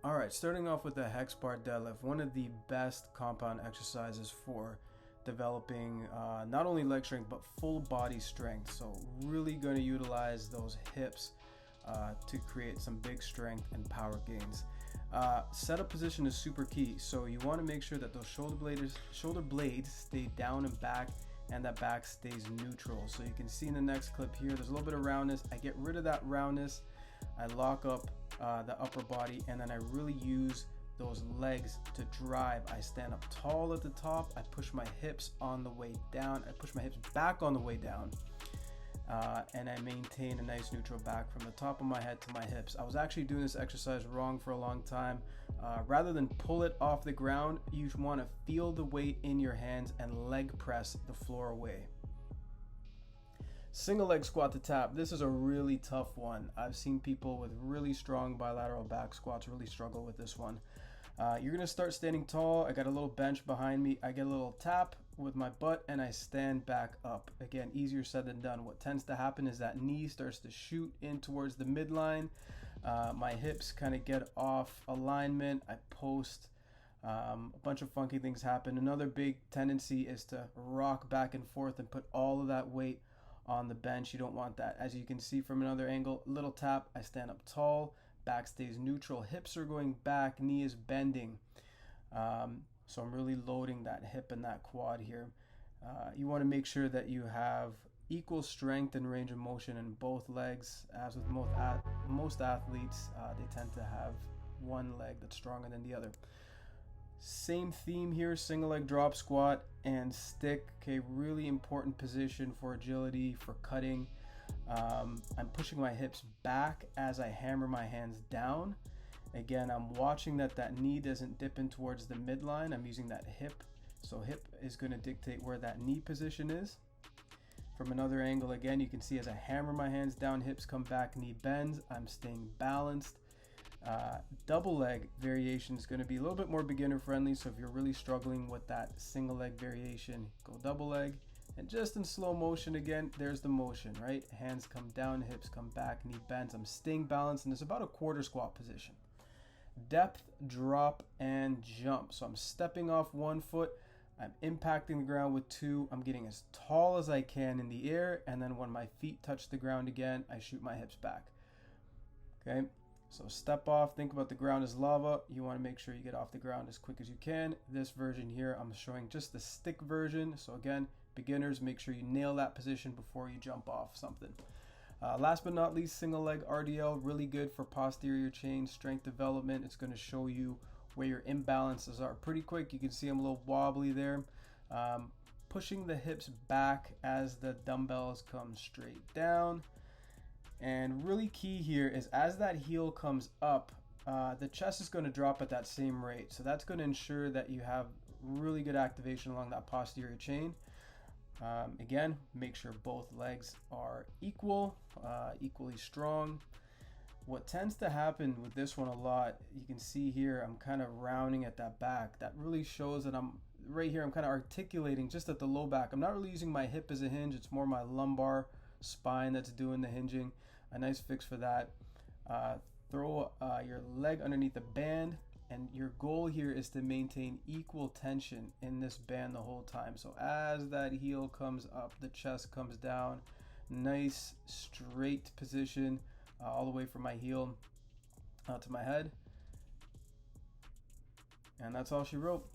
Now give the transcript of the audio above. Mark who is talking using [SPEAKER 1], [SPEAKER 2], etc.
[SPEAKER 1] Alright, starting off with the Hex Bar Deadlift, one of the best compound exercises for developing not only leg strength but full body strength. So really going to utilize those hips to create some big strength and power gains. Setup position is super key, so you want to make sure that those shoulder blades stay down and back, and that back stays neutral. So you can see in the next clip here, there's a little bit of roundness. I get rid of that roundness, I lock up the upper body, and then I really use those legs to drive. I stand up tall at the top, I push my hips on the way down, I push my hips back on the way down, and I maintain a nice neutral back from the top of my head to my hips. I was actually doing this exercise wrong for a long time. Rather than pull it off the ground, you want to feel the weight in your hands and leg press the floor away. Single leg squat to tap. This is a really tough one. I've seen people with really strong bilateral back squats really struggle with this one. You're gonna start standing tall. I got a little bench behind me. I get a little tap with my butt and I stand back up. Again, easier said than done. What tends to happen is that knee starts to shoot in towards the midline. My hips kind of get off alignment. I post. A bunch of funky things happen. Another big tendency is to rock back and forth and put all of that weight on the bench. You don't want that. As you can see from another angle, little tap, I stand up tall, back stays neutral, hips are going back, knee is bending. So I'm really loading that hip and that quad here. You want to make sure that you have equal strength and range of motion in both legs. As with most athletes, they tend to have one leg that's stronger than the other. Same theme here, single leg drop squat and stick. Okay, really important position for agility, for cutting. I'm pushing my hips back as I hammer my hands down. Again, I'm watching that knee doesn't dip in towards the midline. I'm using that hip. So hip is going to dictate where that knee position is. From another angle, again, you can see as I hammer my hands down, hips come back, knee bends. I'm staying balanced. Double leg variation is going to be a little bit more beginner friendly, so if you're really struggling with that single leg variation, go double leg. And just in slow motion, again, there's the motion, right? Hands come down, hips come back, knee bends. I'm staying balanced, and it's about a quarter squat position. Depth, drop, and jump. So I'm stepping off one foot, I'm impacting the ground with two, I'm getting as tall as I can in the air, and then when my feet touch the ground again, I shoot my hips back. Okay? So step off, think about the ground as lava. You want to make sure you get off the ground as quick as you can. This version here, I'm showing just the stick version. So again, beginners, make sure you nail that position before you jump off something. Last but not least, single leg RDL, really good for posterior chain strength development. It's going to show you where your imbalances are pretty quick. You can see I'm a little wobbly there. Pushing the hips back as the dumbbells come straight down. And really key here is as that heel comes up, the chest is going to drop at that same rate. So that's going to ensure that you have really good activation along that posterior chain. Again, make sure both legs are equally strong. What tends to happen with this one a lot, you can see here, I'm kind of rounding at that back. That really shows that I'm right here, I'm kind of articulating just at the low back. I'm not really using my hip as a hinge, it's more my lumbar spine that's doing the hinging. A nice fix for that. Throw your leg underneath the band, and your goal here is to maintain equal tension in this band the whole time. So as that heel comes up, the chest comes down, nice straight position all the way from my heel to my head. And that's all she wrote.